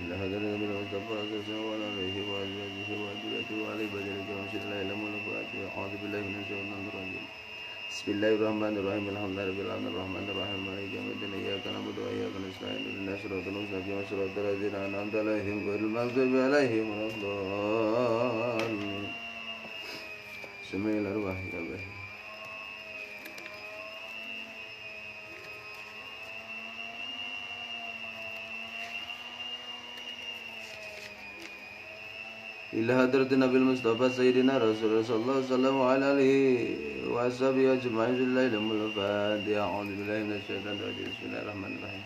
إلى هدر من المصطفى صلى الله عليه وأزواجه وذريته وعلى بدر كرم سيد الله إلى ملك وأتي أعوذ بالله من الشيطان الرجيم بسم الله الرحمن الرحيم الحمد لله رب العالمين الرحمن الرحيم مالك يوم الدين إياك نعبد وإياك نستعين اهدنا الصراط المستقيم صراط الذين أنعمت عليهم غير المغضوب عليهم ولا الضالين بسم الله الرحمن الرحيم إلى حضرة النبي المصطفى سيدنا رسول الله صلى الله عليه وسلم وعلى آله وأصحابه أجمعين بالله لهم الفاتحة أعوذ بالله من الشيطان الرجيم بسم الله الرحمن الرحيم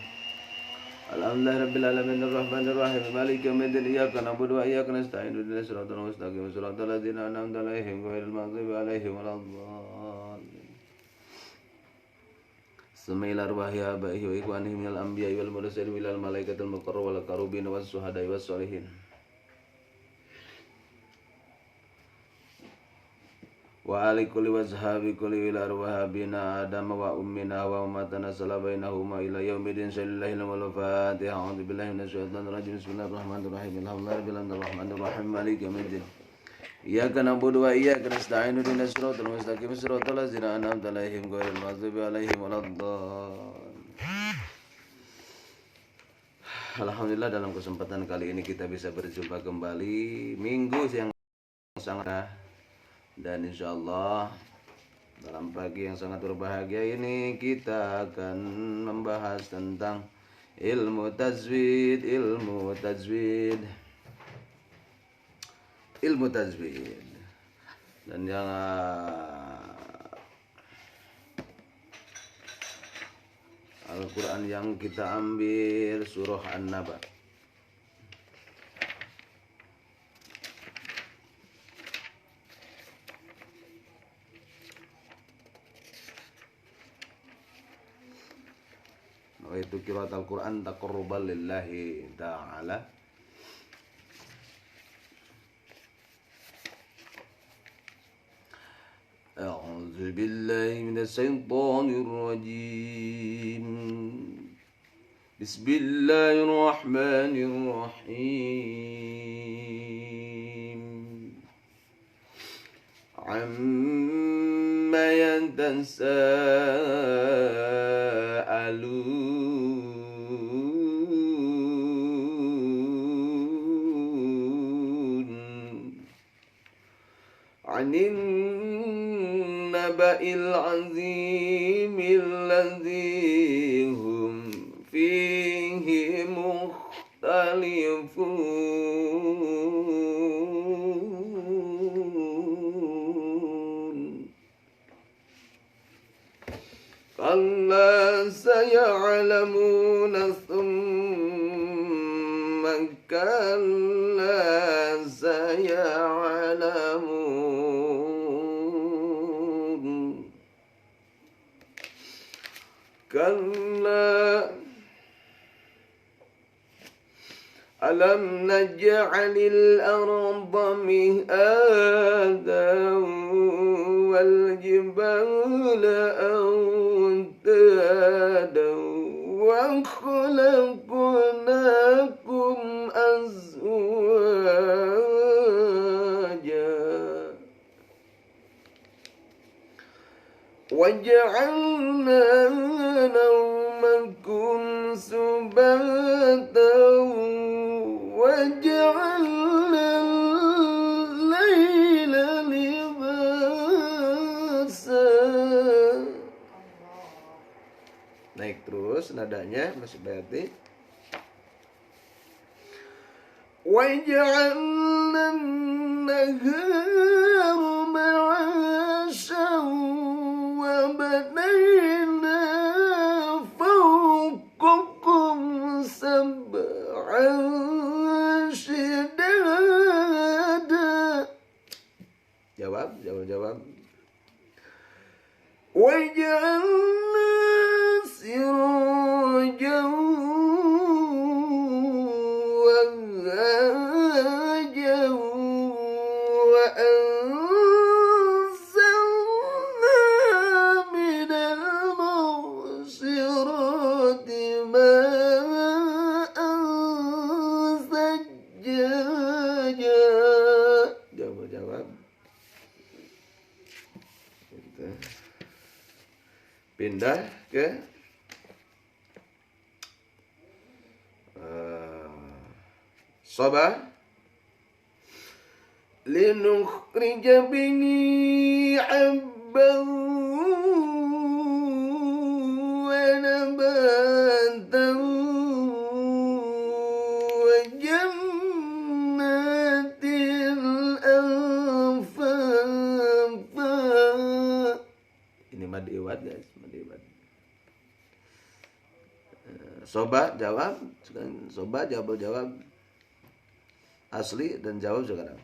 الحمد لله رب العالمين الرحمن الرحيم مالك يوم الدين إياك نعبد وإياك نستعين اهدنا الصراط المستقيم صراط الذين أنعمت عليهم غير المغضوب عليهم ولا الضالين سمع إلى أرواح آبائه وإخوانه من الأنبياء والمرسلين إلى الملائكة المقربين والكروبين والشهداء والصالحين wa ali kulli wa sahabi kulli ila arwahabina adama wa ummina wa ummatana salam bainahuma ila yaumidin sallallahu alaihi wa fatiha a'udzu billahi minasyaitonir rajim bismillahirrahmanirrahim alhamdulillahi rahmanir rahim maliki yaumiddin iyyaka na'budu wa iyyaka nasta'in ihdinas siratal mustaqim siratal ladzina an'amta 'alaihim ghairil maghdubi 'alaihim waladdallin. Alhamdulillah dalam kesempatan kali ini kita bisa berjumpa kembali minggu yang sangat dan insya Allah dalam pagi yang sangat berbahagia ini kita akan membahas tentang ilmu tajwid dan yang Al-Quran yang kita ambil surah An-Naba. Itu qiraat Al-Quran taqarruban lillahi ta'ala. A'udzu billahi minasy syaithanir rajim. Bismillahirrahmanirrahim. Amma yatasaalun Anin naba'il azim alladzi hum fihi mukhtalifun kalla saya'lamuna thumma kalla saya'lamun kalla alam naj'alil arda mihadan wal jibala awtadan wa khalaqnakum azwaja waj'alna nawmakum subatan waj'alna al-laila libasa. Naik terus nadanya masih berarti waj'alna an-nahara ma'ashan وبنينا فوقكم سبعا شدادا. Jawab. وجعلنا سراجا وهاجا Pindah ke Soba. Linukhrija bihi habban wa nabatan wa jannatin alfafa. Ini mad iwad guys, mad iwad. Soba jawab, soba jawab asli dan jawab sekarang.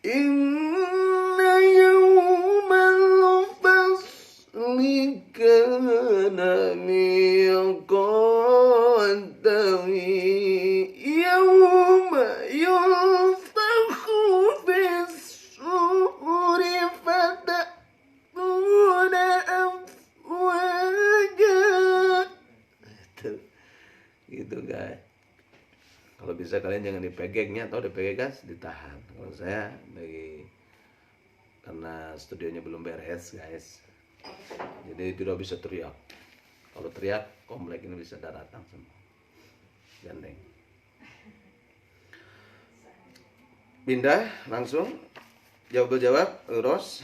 Inna yawmal fasli kana miqatahu yawma yunfakhu fis-suri fatatuna afwaja. Gitu guys. Kalau bisa kalian jangan dipegangnya, atau dipegang guys, ditahan. Kalau saya karena studionya belum beres guys, jadi tidak bisa teriak. Kalau teriak komplek ini bisa daratan semua. Gandeng. Pindah langsung jawab Ros.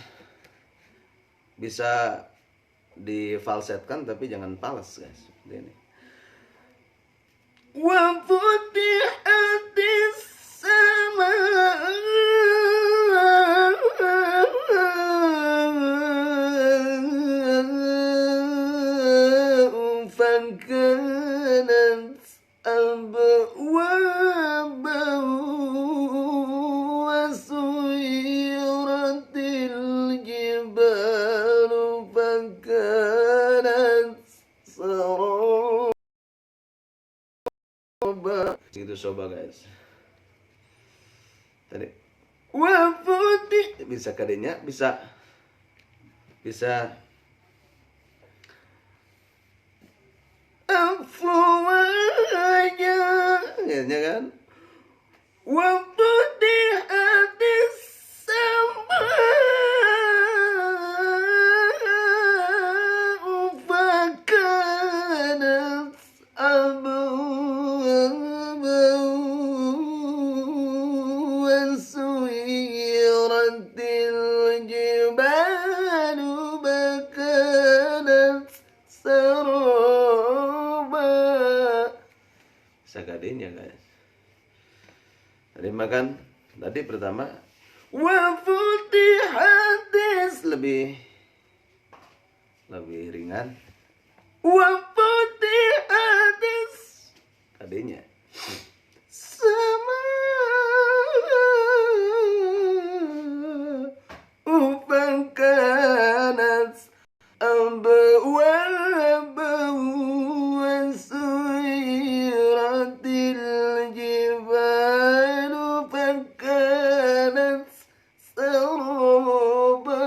Bisa difalsetkan tapi jangan fals guys. Seperti ini. Wa futihatis samaa fakanat abwaban wa suyiratil jibalu fakanat saraba. Itu soba guys. Tadi wafuti bisa kadenya, bisa afwaja, ya kan? Wafuti hadis sama fakanat sakadenya guys. Tadi makan tadi pertama wa futihatis lebih ringan. Wa futihatis tadinya sama ufankanat abwaban wa suyiratil jibalu fakanat saraba.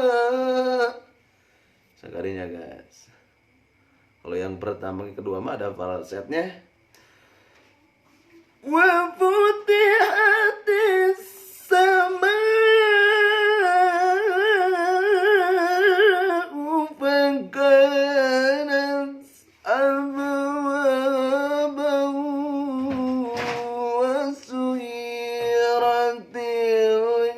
Sekalinya guys. Kalau yang pertama ke kedua mah ada falsetnya. Wa futihatis sama fakanat abwaban wa suyiratil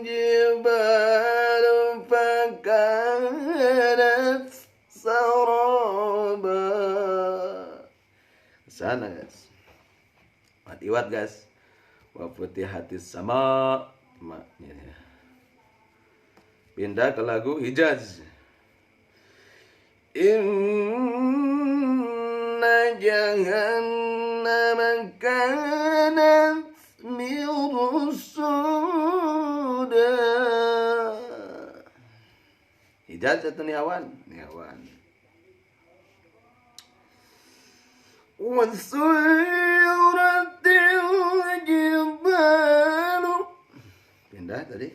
jibalu fakanat saraba. Sana guys. Iwat guys. Wa futihatis sama maknya. Pindah ke lagu Hijaz. Inna jahannama kanat mirsuda. Hijaz atau Niawan? Niawan. Wasuyiratil jibalu. Pindah tadi.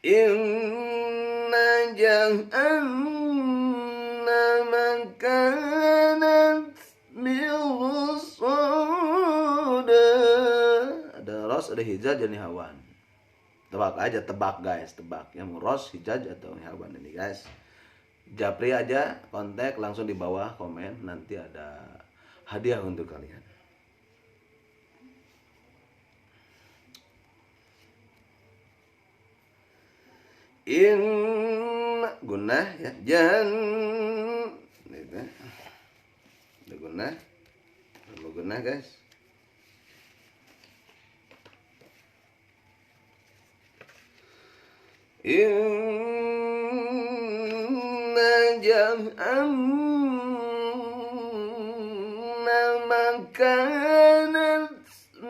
Inna jahannama kanat mirsuda. Ada ros, ada hijaz, ada nihawan. Tebak aja, tebak guys, tebak. Yang ros, hijaz atau nihawan ini guys. Japri aja kontak langsung di bawah komen, nanti ada hadiah untuk kalian. In gunah ya, jangan itu gunah, mau gunah guys. Inna jahannama kanat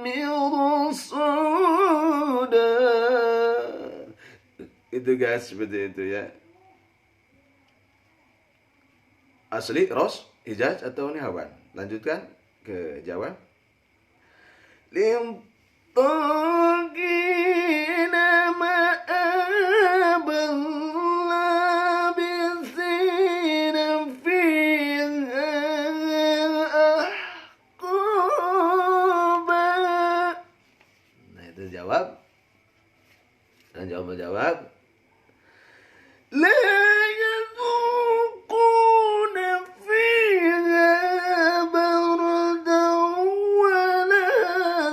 mirsada. Itu guys, seperti itu ya. Asli, Ros, Ijaz atau ini Hawan? Lanjutkan ke Jawa. Lim taqina ma'abal labisina fiha ahqaba. Nah itu jawab. Dan jawab. La yazuquna fiha bardan wala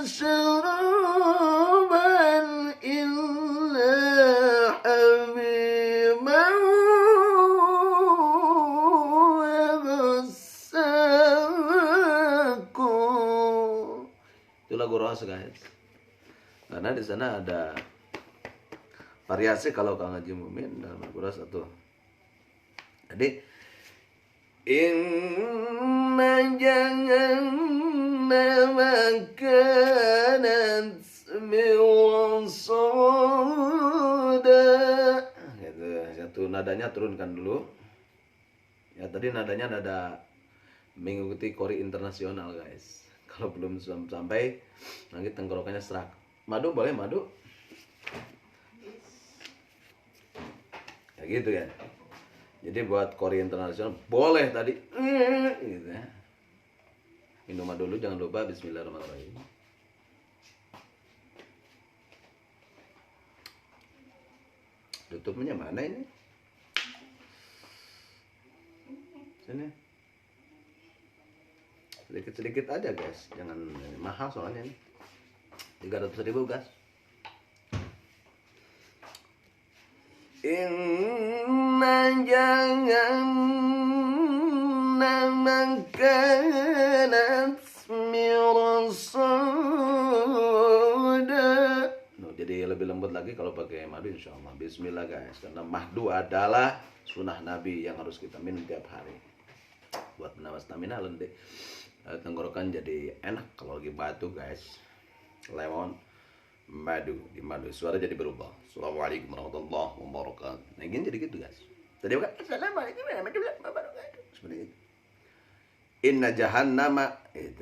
sharaban illa hamiman wa ghassaqa. Itu lagu Ros guys. Karena di sana ada variasi kalau Kang Haji Mumin dalam Al-Quran satu. Jadi inna jahannama kanat mirsada. Gitu. Satu nadanya turunkan dulu. Ya tadi nadanya nada mengikuti kori internasional guys. Kalau belum sampai nanti tenggorokannya serak. Madu boleh madu? Ya gitu ya. Jadi buat kori internasional boleh tadi gitu ya. Minum dulu jangan lupa bismillahirrahmanirrahim. Tutupnya mana ini? Sini. Sedikit-sedikit aja guys, jangan mahal soalnya ini. 300.000 guys. Inna jahannama kanat mirsada. Jadi lebih lembut lagi kalau pakai madu insyaallah. Bismillah guys. Karena madu adalah sunnah Nabi yang harus kita minum tiap hari. Buat menambah stamina lendir. Tenggorokan jadi enak kalau lagi batuk guys. Lemon madu di madu suara jadi berubah. Assalamualaikum warahmatullahi wabarakatuh. Nah gini jadi gitu guys. Tadi bukan assalamualaikum warahmatullahi wabarakatuh. Seperti itu. Inna jahannama itu.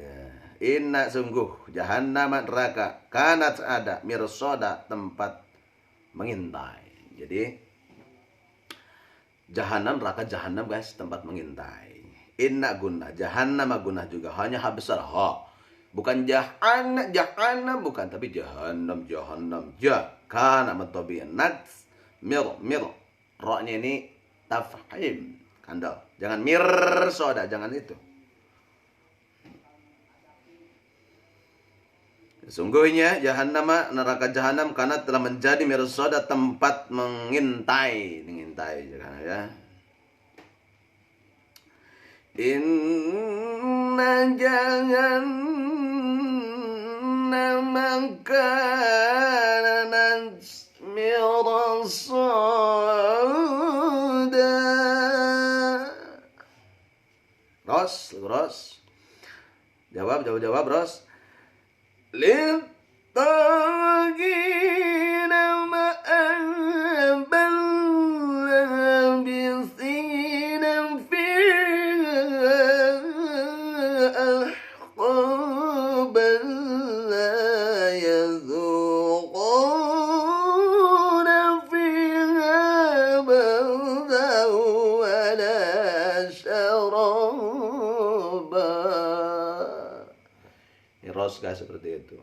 Inna sungguh jahannama neraka kanat ada mirsada tempat mengintai. Jadi jahannam neraka jahannam guys tempat mengintai. Inna guna jahannama guna juga hanya ha besar ha. Bukan jahannam bukan, tapi jahannam ja kana matabiyan nats mir ra-nya ini tafhim kandal, jangan soda, jangan itu. Sungguhnya jahannam neraka jahannam karena telah menjadi mirsoda tempat mengintai jangan ya. Inna jahannama kanat mirsada. Ros. Jawab Ros. Littaqina ma'abal labisina fiha ahqaban la yazuquna fiha bardan wala syaraba. Ros guys seperti itu.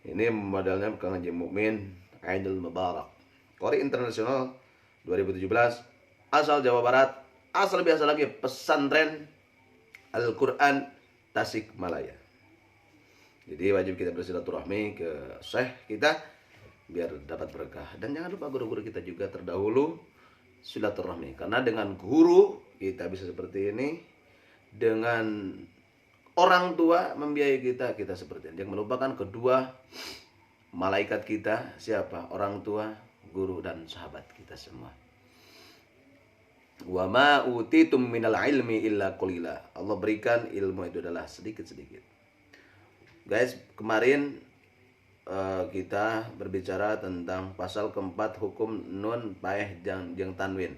Ini modelnya Kang Haji Mukmin Aidul Mubarak. Kori internasional 2017 asal Jawa Barat. asal biasa lagi pesantren Al-Quran Tasikmalaya. Jadi wajib kita bersilaturahmi ke syekh kita biar dapat berkah. Dan jangan lupa guru-guru kita juga terdahulu silaturahmi. Karena dengan guru kita bisa seperti ini. Dengan orang tua membiayai kita, kita seperti ini. Jangan melupakan kedua malaikat kita. Siapa? Orang tua, guru, dan sahabat kita semua. Wa ma utitum minal ilmi illa qalila. Allah berikan ilmu itu adalah sedikit-sedikit. Guys, kemarin kita berbicara tentang pasal keempat hukum nun paeh jeung tanwin.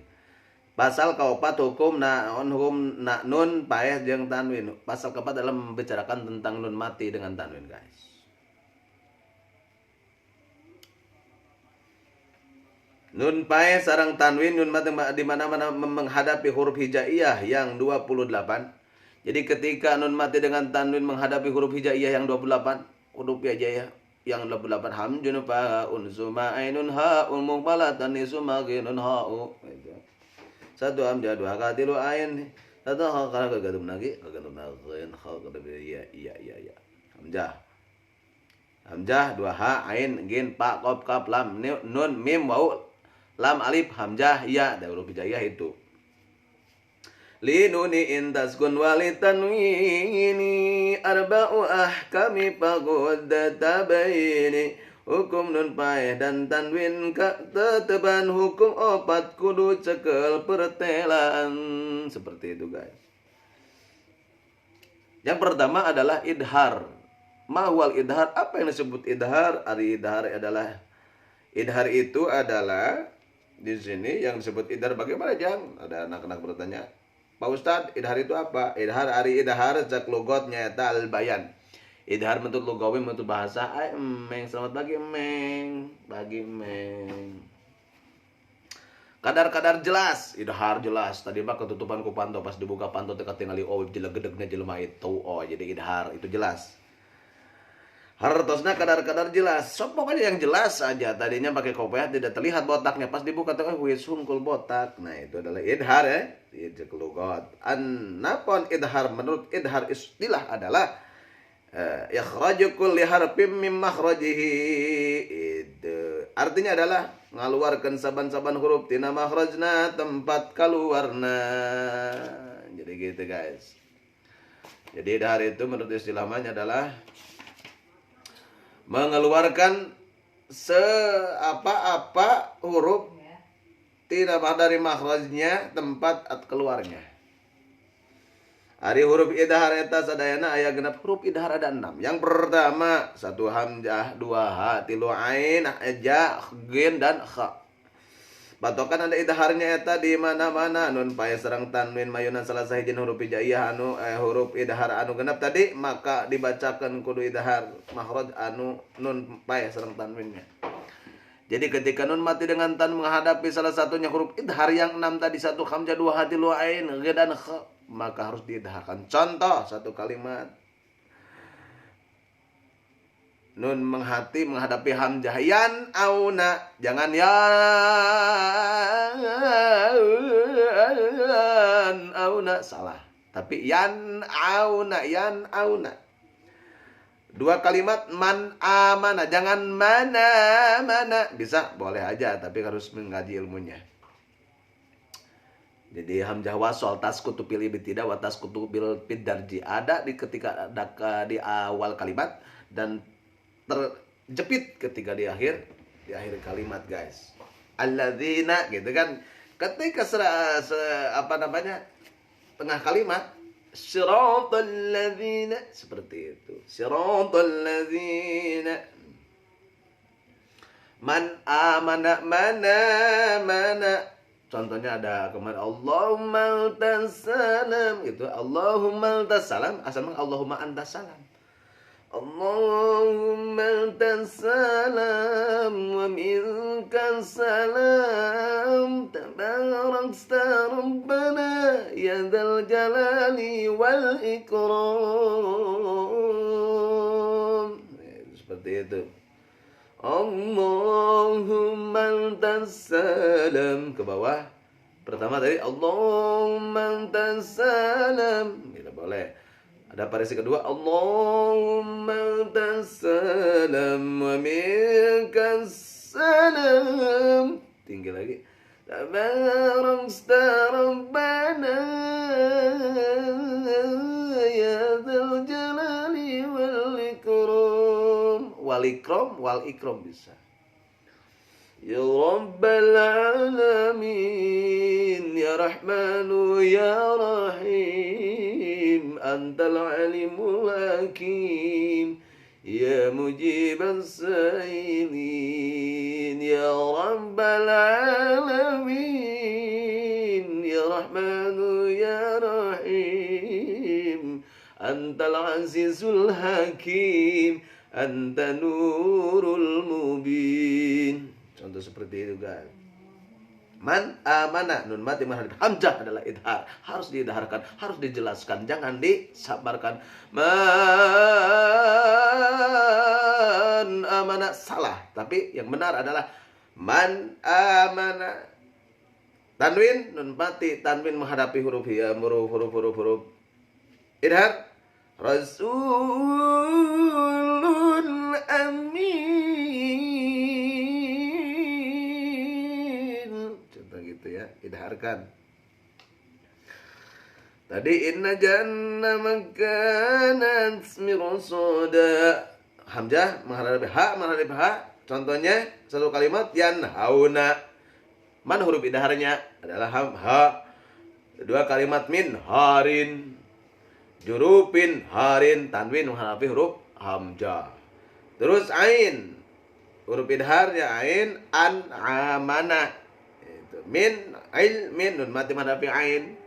Pasal keempat hukum nun paeh jeung tanwin. Pasal keempat adalah membicarakan tentang nun mati dengan tanwin, guys. Nun paeh sareng tanwin nun mati di mana-mana menghadapi huruf hijaiyah yang 28. Jadi ketika nun mati dengan tanwin menghadapi huruf hijaiyah yang 28, huruf hijaiyah yang 28 hamzun faun summa ainun haun muqbalatan summa ghinun hau. Satu hamzah dua katilu ain satu hakala kagatum lagi kagatum ghin kha ya ya. Hamzah dua ha ain ghin pa qaf kaf lam nun mim waw lam alif hamzah ya da huruf hijaiyah itu. Linuni intaskun walitanwini arba'u ahkami faqud tabaini. Hukum nun paeh dan tanwin keteteban hukum opat kudu cekel pertelaan. Seperti itu, guys. Yang pertama adalah idhar. Mahwal idhar, apa yang disebut idhar? Idhar itu adalah di sini yang disebut idhar bagaimana, Jang? Ada anak-anak bertanya. Pak Ustadz, idhar itu apa? Idhar cek logot nyata al-bayan. Idhar bentuk lugawi, bentuk bahasa. Emeng, selamat pagi emeng. Pagi emeng. Kadar-kadar jelas, idhar jelas. Tadi mah ketutupan ku panto, pas dibuka panto teka tingali oh jelegedegna jelema itu. Oh, jadi idhar itu jelas. Hartosna kadar-kadar jelas. So pokoknya yang jelas aja. Tadinya pakai kopiah tidak terlihat botaknya. Pas dibuka tuh wis hungkul botak. Nah, itu adalah idhar ya. Itu lugat. Napon idhar, menurut idhar istilah adalah ikhraju kulli harfin mim makhrajihi. Artinya adalah ngaluarkeun saban-saban huruf tina makhrajna tempat kaluarna. Jadi gitu, guys. Jadi idhar itu menurut istilahnya adalah mengeluarkan apa huruf tidak dari makhrajnya tempat keluarnya. Ari huruf idhar eta sadayana aya genep huruf idhar ada 6. Yang pertama, 1 hamzah, 2 ha, 3 ain, ja, ghin dan kha. Patokan ada idharnya eta di mana-mana nun paeh sareng tanwin mayunan salah sahijin huruf hijaiyah huruf idhar anu genep tadi maka dibacakan kudu idhar makhraj anu nun paeh sareng tanwinnya. Jadi ketika nun mati dengan tan menghadapi salah satunya huruf idhar yang 6 tadi 1 hamzah 2 ha 3 ain ghin dan kha maka harus diidharkan. Contoh satu kalimat nun menghadapi hamzah yan auna, jangan yan auna salah, tapi yan auna. Dua kalimat man amana, jangan mana bisa boleh aja tapi harus mengkaji ilmunya. Jadi hamzah wasol taskutu bil ibtidah wa taskutu bil darji ada di ketika di awal kalimat dan terjepit ketika di akhir kalimat, guys. Alladzina gitu kan. Ketika tengah kalimat siratal ladzina seperti itu. Siratal ladzina man amana mana. Contohnya ada kemarin Allahumma antas salam gitu. Allahumma antas salam asal Allahumma antas salam. Allahumma antas salam wa minkas salam tabarakta rabbana ya dzal jalali wal ikram. Seperti itu. Allahumma antas salam ke bawah Pertama tadi Allahumma antas salam, tidak boleh. Ada variasi kedua Allahumma antas salam wa minkas salam. Tinggi lagi. Tabarakta rabbana ya dzal jalali wal ikram. Wal ikram bisa. Ya Rabbal Alamin, Ya Rahmanu, Ya Rahim, Antal Alimul Hakim, Ya Mujibas Sa'ilin, Ya Rabbal Alamin, Ya Rahmanu, Ya Rahim, Antal Azizul Hakim, Anta Nurul Mubin. Contoh seperti itu kan. Man amana, nun mati maharif hamzah adalah idhar, harus diidharkan, harus dijelaskan, jangan disabarkan. Man amana salah, tapi yang benar adalah man amana. Tanwin nun mati, tanwin menghadapi huruf ya, huruf idhar. Rasulun amin. Contoh gitu ya, idharkan. Tadi inna jannah makanat mirsoda. Hamzah menghadapi ha. Contohnya satu kalimat yanhauna. Man huruf idharnya adalah ha. Dua kalimat min harin. Jurupin harin, tanwin menghadapi huruf hamzah. Terus ain, huruf idharnya ain, an amana. Itu min ilmin, nun mati menghadapi ain.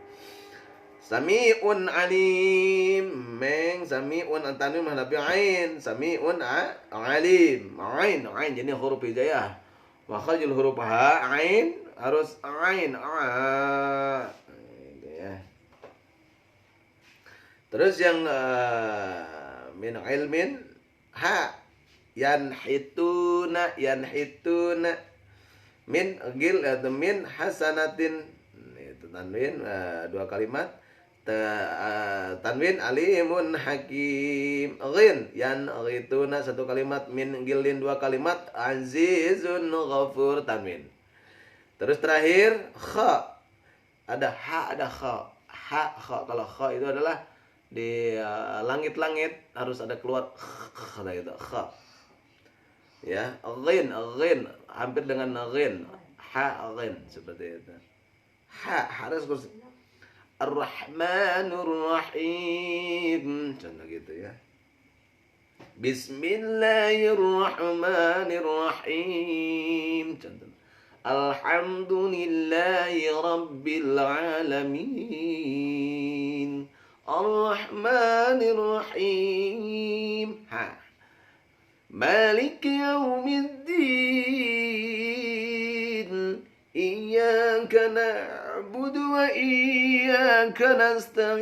Sami'un alim, meng sami'un, tanwin menghadapi ain. Sami'un alim, ain jadi huruf hijaiyah. Makhrajul huruf ha ain harus ain gitu ya. Terus yang min ilmin ha yanhituna min gil atau min hasanatin, itu tanwin dua kalimat. Tanwin alimun hakim. Ghin yanghituna satu kalimat, min gilin dua kalimat, azizun ghafur tanwin. Terus terakhir kha, ada ha ada kha. Kalau kha itu adalah di langit-langit harus ada keluar ada gitu kha. Ya, ghin hampir dengan ghin, ha ghin seperti itu. Ha harus Ar-Rahmanur Rahim, contoh gitu ya. Bismillahirrahmanirrahim, contoh. Alhamdulillahi Rabbil Alamin. Ar-Rahmanir Rahim. Ha. Malik Yawmiddin. Iyyaka na'budu wa iyyaka nasta'in.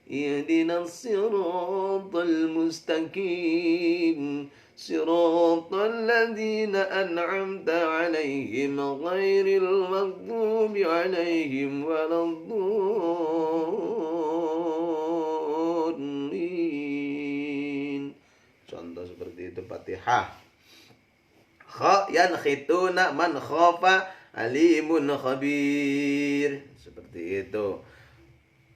Ihdinas siratal mustaqim. Siratal ladzina an'amta 'alaihim ghairil maghdubi 'alaihim waladdallin. Contoh seperti itu Fatihah. Kha yankhituna man khafa alimun khabir. Seperti itu.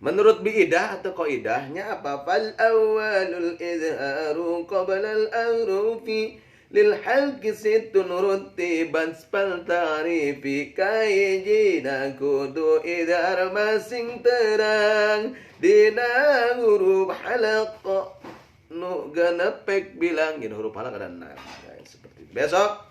Menurut biidah atau qaidahnya apa? Fal awwalul izharu qabla al ahrufi lil halqi sittun rutiban spal tarifi kayjina kudu idhar masing terang dina huruf halaq nu ganepek bilang ini huruf halaq dan nah, seperti itu. Besok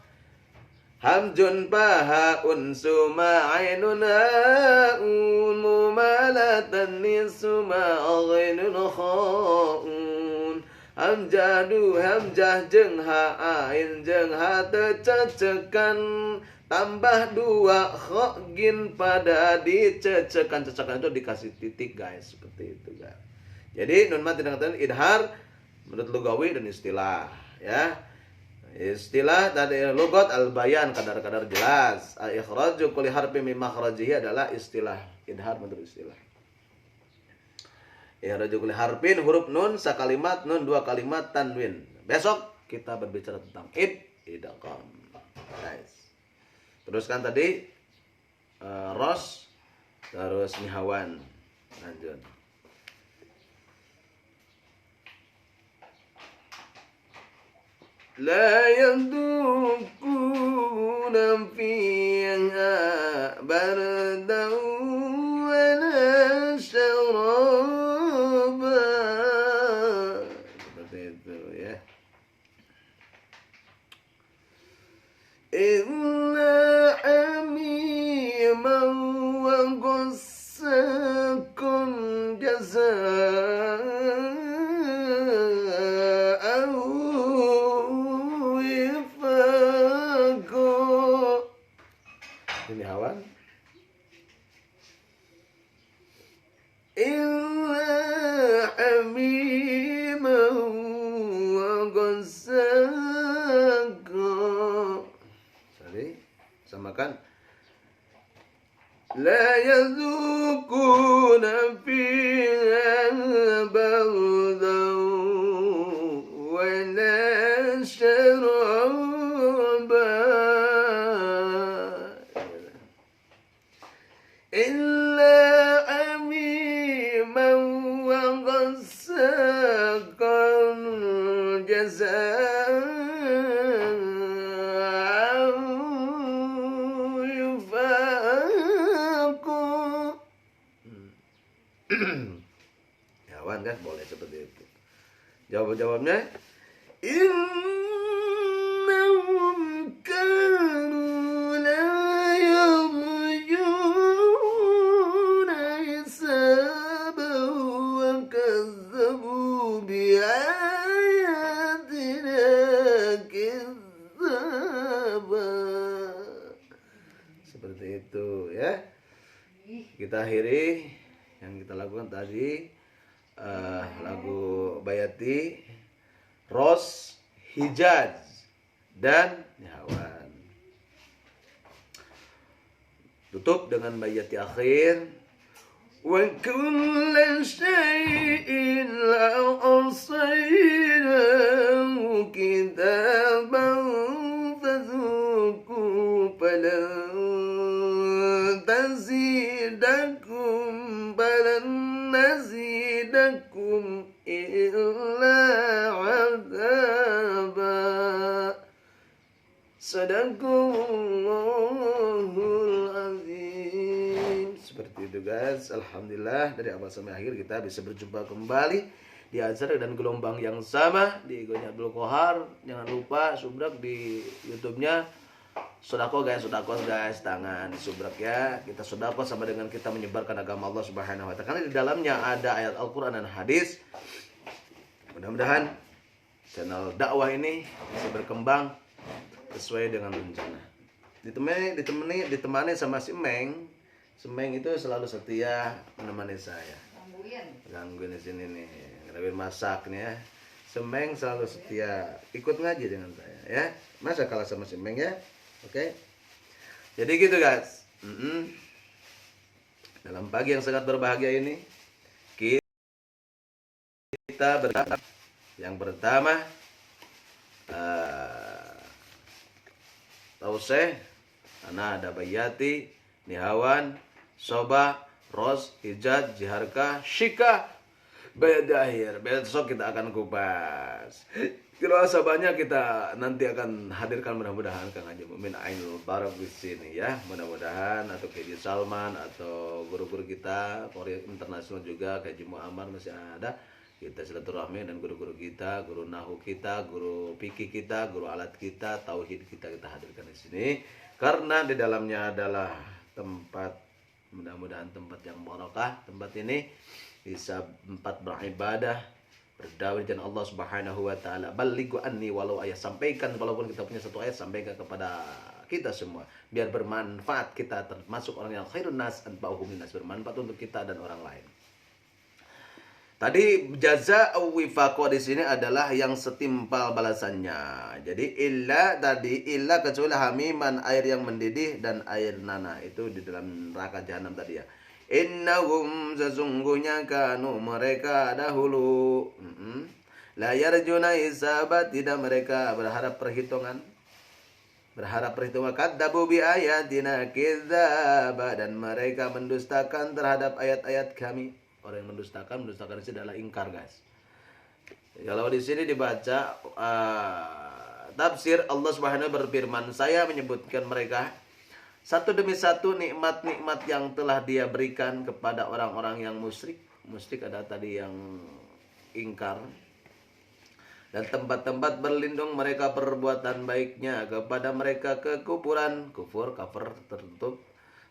hamzun pahaun suma ainun haun mumalatan nisuma ghainun khaun hamjadu hamjah jeung ha ain jeung ha tececekan tambah dua khogin pada dicecekan. Cecekan itu dikasih titik guys, seperti itu guys. Jadi nun mati dengan idhar menurut lugawi dan istilah ya. Istilah tadi lugat al-bayan kadar-kadar jelas. Al-ikhraju kulli harfin min makhrajihi adalah istilah. Idhar menurut istilah. Ikhraju kulli harfin huruf nun sakalimat, nun dua kalimat, tanwin. Besok kita berbicara tentang idgham. Guys. Teruskan tadi ros terus nihawan. Lanjut. La yadukuna fiha bardan wala syaraba. Seperti itu ya. Illa hamiman wa ghassaqan jazaa'an wifaqa. Ini hawan. Illa hamiman wa ghassaqan. Sorry, samakan. La yadukuna fiha bardan wala syaraba illa hamiman wa ghassaqan jazaa'an wifaqa. Hewan kan boleh seperti itu. Jawabnya innahum kanu la yarjuna hisaban wa kazzabu biayatina kizzaba. Seperti itu ya. Kita akhiri yang kita lakukan tadi lagu Bayati, Ros, Hijaz, dan Nihawan. Tutup dengan Bayati akhir. Wa kullu syai'in ahsaynahu kitaban fadzuqu falan tazidakum balan nazidakum illa azaba. Sadaqallahul azim. Seperti itu guys. Alhamdulillah dari awal sampai akhir kita bisa berjumpa kembali di acara dan gelombang yang sama di Gonya Abdul Kohar. Jangan lupa subscribe di YouTube-nya. Sodako guys, tangan subrak ya. Kita sodako sama dengan kita menyebarkan agama Allah Subhanahu wa ta'ala. Karena di dalamnya ada ayat Al-Quran dan hadis. Mudah-mudahan channel dakwah ini bisa berkembang sesuai dengan rencana. Ditemani sama si Meng. Semeng itu selalu setia menemani saya. Gangguin di sini nih, ngerawin masak nih ya. Semeng selalu setia ikut ngaji dengan saya ya. Masa kalah sama Semeng ya? Oke. Jadi gitu guys. Dalam pagi yang sangat berbahagia ini kita bertanya yang pertama Tauseh, karena ada Bayati, Nihawan, Soba, Ros, Hijaz, Jiharka, Shika, Bayat akhir. Besok kita akan kupas. Kerasa banyak kita nanti akan hadirkan mudah-mudahan Kang Haji Mumin Ainul Barak di sini ya. Mudah-mudahan atau Haji Salman atau guru-guru kita Korea internasional juga kayak Haji Muammar masih ada. Kita silaturahmi dan guru-guru kita, guru nahu kita, guru fikih kita, guru alat kita, tauhid kita hadirkan di sini karena di dalamnya adalah tempat mudah-mudahan tempat yang barakah. Tempat ini bisa tempat beribadah, berdakwah dengan Allah Subhanahu wa taala. Balighu anni walau ayat, sampaikan walaupun kita punya satu ayat, sampaikan kepada kita semua biar bermanfaat, kita termasuk orang yang khairun nas anfa'uhum linnas, bermanfaat untuk kita dan orang lain. Tadi jazaa'u wifaqa di sini adalah yang setimpal balasannya. Jadi illa tadi illa kecuali hamiman air yang mendidih dan air nana itu di dalam neraka jahanam tadi ya. Innahum sesungguhnya kanu mereka dahulu la yarjuna hisabat tidak mereka berharap perhitungan kadzabu bi ayatina kidzaba dan mereka mendustakan terhadap ayat-ayat kami. Orang yang mendustakan itu adalah ingkar, guys. Kalau di sini dibaca tafsir Allah Subhanahu berfirman, saya menyebutkan mereka satu demi satu nikmat-nikmat yang telah Dia berikan kepada orang-orang yang musyrik. Musyrik ada tadi yang ingkar. Dan tempat-tempat berlindung mereka perbuatan baiknya kepada mereka kekufuran, kafir tertutup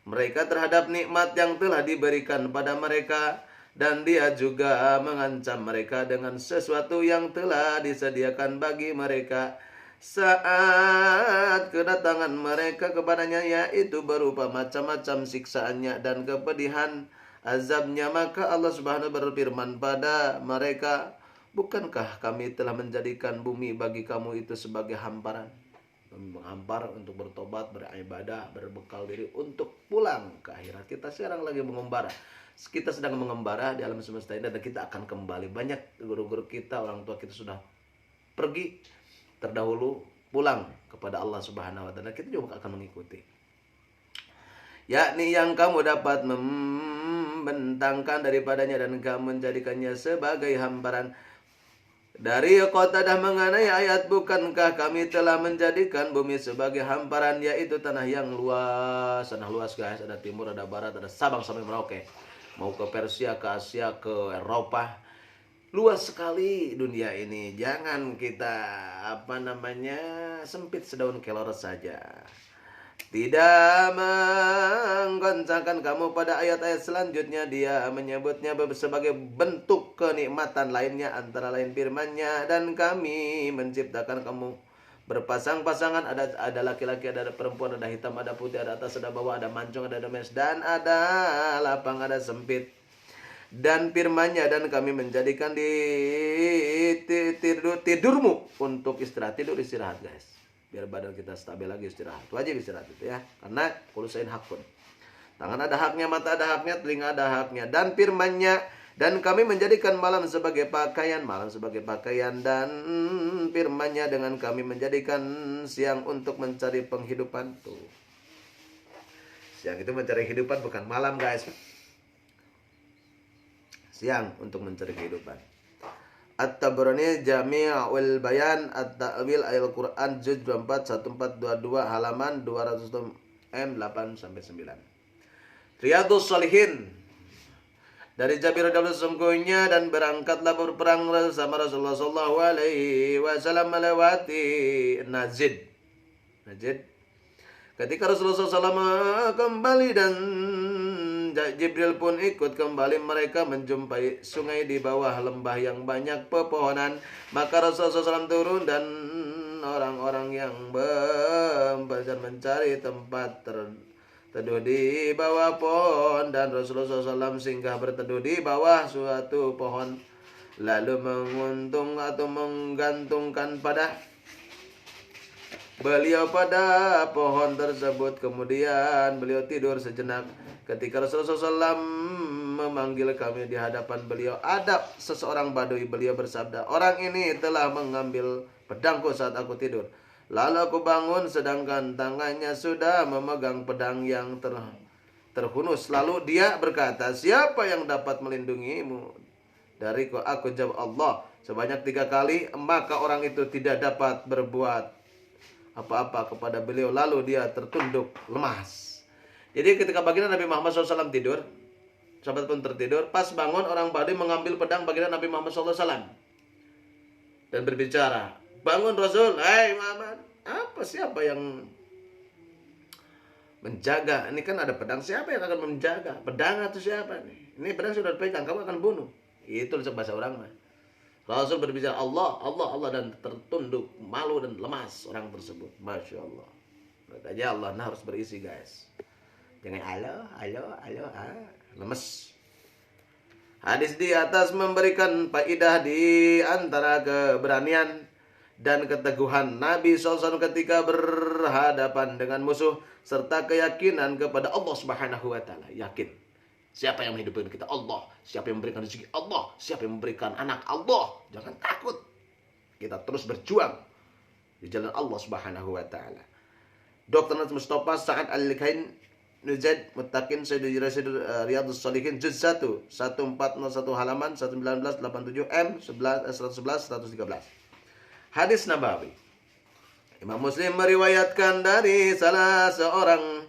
mereka terhadap nikmat yang telah diberikan pada mereka. Dan Dia juga mengancam mereka dengan sesuatu yang telah disediakan bagi mereka saat kedatangan mereka kepadanya, yaitu berupa macam-macam siksaannya dan kepedihan azabnya. Maka Allah Subhanahu berfirman pada mereka, bukankah kami telah menjadikan bumi bagi kamu itu sebagai hamparan? Menghampar untuk bertobat, beribadah, berbekal diri untuk pulang ke akhirat. Kita sekarang lagi mengembara. Kita sedang mengembara di alam semesta ini dan kita akan kembali. Banyak guru-guru kita, orang tua kita sudah pergi terdahulu pulang kepada Allah Subhanahu wa taala. Kita juga akan mengikuti. Yakni yang kamu dapat membentangkan daripadanya dan kamu menjadikannya sebagai hamparan. Dari Qatadah mengenai ayat, bukankah kami telah menjadikan bumi sebagai hamparan, yaitu tanah yang luas. Tanah luas, guys, ada timur, ada barat, ada Sabang sampai Merauke. Mau ke Persia, ke Asia, ke Eropa. Luas sekali dunia ini. Jangan kita sempit sedaun kelor saja. Tidak menggoncangkan kamu pada ayat-ayat selanjutnya. Dia menyebutnya sebagai bentuk kenikmatan lainnya, antara lain firman-Nya, dan kami menciptakan kamu berpasang-pasangan, ada laki-laki, ada perempuan, ada hitam, ada putih, ada atas, ada bawah, ada mancung, ada mes, dan ada lapang, ada sempit. Dan firman-Nya, dan kami menjadikan di tidurmu untuk istirahat. Tidur istirahat, guys, biar badan kita stabil lagi, istirahat. Wajib istirahat itu ya, karena kulusain hakun. Tangan ada haknya, mata ada haknya, telinga ada haknya. Dan firman-Nya, dan kami menjadikan malam sebagai pakaian, dan firman-Nya, dengan kami menjadikan siang untuk mencari penghidupan. Tuh, siang itu mencari kehidupan, bukan malam, guys. Siang untuk mencari kehidupan. At-Tabrani Jami'ul Bayan At-Ta'wil Al-Quran Juz 24 1422 halaman 200 8-9. Riyadhus Shalihin dari Jabir radhiyallahu sungguhnya, dan berangkatlah berperang bersama Rasulullah sallallahu alaihi wasallam melewati Najd. Ketika Rasulullah SAW kembali dan Jibril pun ikut kembali, mereka menjumpai sungai di bawah lembah yang banyak pepohonan. Maka Rasulullah SAW turun dan orang-orang yang mencari tempat teduh di bawah pohon, dan Rasulullah SAW singgah berteduh di bawah suatu pohon, lalu menggantungkan pada beliau pada pohon tersebut. Kemudian beliau tidur sejenak. Ketika Rasulullah SAW memanggil kami di hadapan beliau, ada seseorang Badui. Beliau bersabda, orang ini telah mengambil pedangku saat aku tidur. Lalu aku bangun sedangkan tangannya sudah memegang pedang yang terhunus. Lalu dia berkata, siapa yang dapat melindungimu dariku? Aku jawab, Allah. Sebanyak 3 kali. Maka orang itu tidak dapat berbuat apa-apa kepada beliau. Lalu dia tertunduk lemas. Jadi ketika baginda Nabi Muhammad SAW tidur, sahabat pun tertidur. Pas bangun, orang Badui mengambil pedang baginda Nabi Muhammad SAW dan berbicara, bangun Rasul, hai Muhammad, siapa yang menjaga? Ini kan ada pedang, siapa yang akan menjaga? Pedang atau siapa nih? Ini pedang sudah dipegang, kamu akan bunuh. Itu bahasa orang mah. Rasul berbicara, Allah, dan tertunduk, malu dan lemas orang tersebut. Masya Allah. Makanya Allah harus berisi, guys. Jangan lemes. Hadis di atas memberikan faedah di antara keberanian dan keteguhan Nabi SAW ketika berhadapan dengan musuh, serta keyakinan kepada Allah Subhanahu wa taala. Yakin. Siapa yang menghidupkan kita? Allah. Siapa yang memberikan rezeki? Allah. Siapa yang memberikan anak? Allah. Jangan takut. Kita terus berjuang di jalan Allah Subhanahu wa taala. Dr. Mustafa Sa'ad Al-Kain Nuzaid Muttaqin Sayyidul Riyadhus Shalihin juz 1 1401 halaman 1987 M 111 113. Hadis Nabawi. Imam Muslim meriwayatkan dari salah seorang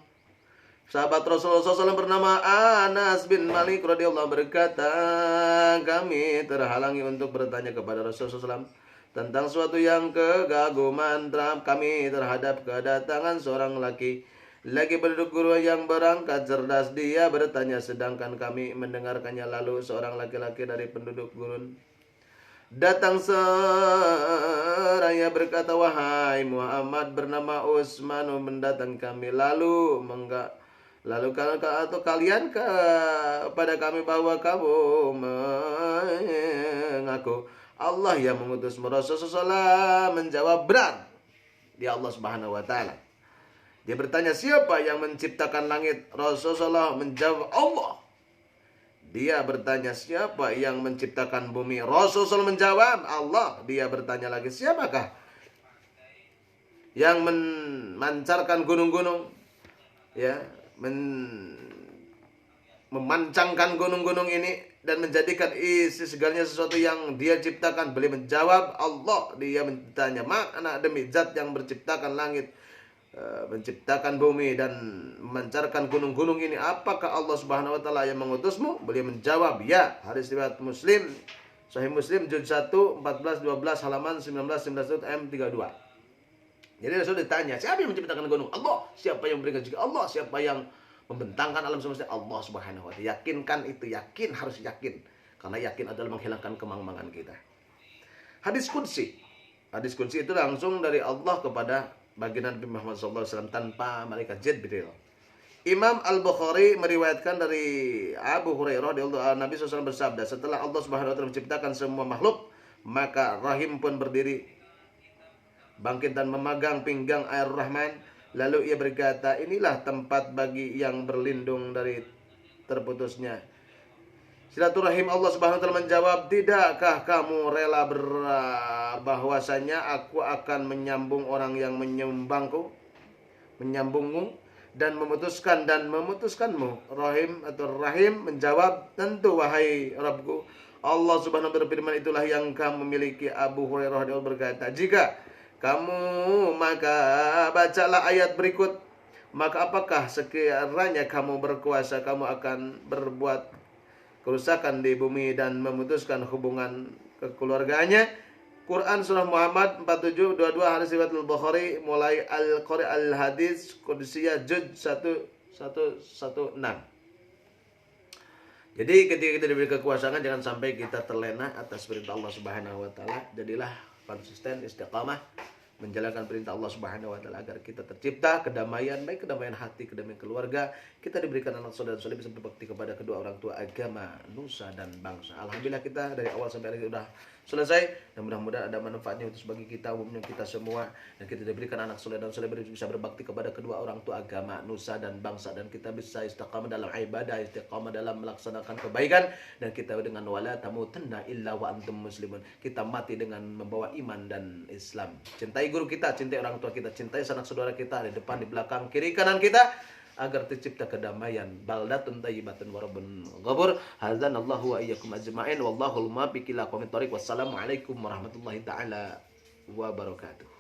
sahabat Rasulullah SAW bernama Anas bin Malik radhiyallahu berkata, kami terhalangi untuk bertanya kepada Rasulullah SAW tentang suatu yang kegaguman kami terhadap kedatangan seorang laki penduduk gurun yang berangkat cerdas. Dia bertanya sedangkan kami mendengarkannya. Lalu seorang laki-laki dari penduduk gurun datang seraya berkata, wahai Muhammad, bernama Utsman mendatangi kami. Lalu kalian kepada kami bahwa kamu mengaku Allah yang mengutusmu. Rasulullah menjawab, benar, dia Allah Subhanahu wa taala. Dia bertanya, siapa yang menciptakan langit? Rasulullah menjawab, Allah. Dia bertanya, siapa yang menciptakan bumi? Rasulullah menjawab, Allah. Dia bertanya lagi, siapakah yang memancarkan gunung-gunung? Ya, memancangkan gunung-gunung ini dan menjadikan isi segalanya sesuatu yang dia ciptakan. Beliau menjawab, Allah. Dia bertanya, makna demi zat yang menciptakan langit, menciptakan bumi dan memancarkan gunung-gunung ini, apakah Allah Subhanahu wa taala yang mengutusmu? Beliau menjawab, ya. Hadis riwayat Muslim, Sahih Muslim juz 1 14 12 halaman 19 M 32. Jadi Rasul ditanya, siapa yang menciptakan gunung? Allah. Siapa yang memberikan rezeki? Allah. Siapa yang membentangkan alam semesta? Allah Subhanahu wa taala. Yakinkan itu, yakin, harus yakin. Karena yakin adalah menghilangkan kemang-mangan kita. Hadis qudsi. Hadis qudsi itu langsung dari Allah kepada baginda Nabi Muhammad SAW tanpa malaikat Jibril. Imam Al-Bukhari meriwayatkan dari Abu Hurairah radhiyallahu Nabi SAW bersabda, setelah Allah Subhanahu wa taala menciptakan semua makhluk, maka rahim pun berdiri, bangkit dan memegang pinggang air Rahman. Lalu ia berkata, inilah tempat bagi yang berlindung dari terputusnya silaturahim. Allah Subhanahu wa taala menjawab, tidakkah kamu rela bahwasanya aku akan menyambung orang yang menyambungmu dan memutuskanmu? Rahim atau Rahim menjawab, tentu wahai Rabbku. Allah Subhanahu wa taala berfirman, itulah yang kamu miliki. Abu Hurairah berkata, jika kamu maka bacalah ayat berikut, maka apakah sekiranya kamu berkuasa, kamu akan berbuat kerusakan di bumi dan memutuskan hubungan kekeluarganya. Quran surah Muhammad 47:22 hadis riwayat Al-Bukhari mulai Al-Qari Al-Hadis Qudsiyah juz 116. Jadi ketika kita diberi kekuasaan, jangan sampai kita terlena atas perintah Allah Subhanahu wa taala. Jadilah konsisten, istiqamah menjalankan perintah Allah Subhanahu wa taala agar kita tercipta kedamaian, baik kedamaian hati, kedamaian keluarga. Kita diberikan anak saudara-saudara bisa berbakti kepada kedua orang tua, agama, nusa dan bangsa. Alhamdulillah kita dari awal sampai akhir sudah selesai dan mudah-mudahan ada manfaatnya untuk bagi kita, umumnya kita semua, dan kita diberikan anak saudara dan saudara bisa berbakti kepada kedua orang tua, agama, nusa dan bangsa, dan kita bisa istiqamah dalam ibadah, istiqamah dalam melaksanakan kebaikan, dan kita dengan wala tamutunna illa wa antum muslimun, kita mati dengan membawa iman dan Islam. Cintai guru kita, cintai orang tua kita, cintai sanak saudara kita di depan, di belakang, kiri kanan kita, agar tercipta kedamaian. Baldatun thayyibatun wa rabbun ghafur. Hadzanallahu wa iyyakum ajma'in wallahu al-muwaffiq ila aqwamit thoriq. Wassalamualaikum warahmatullahi taala wabarakatuh.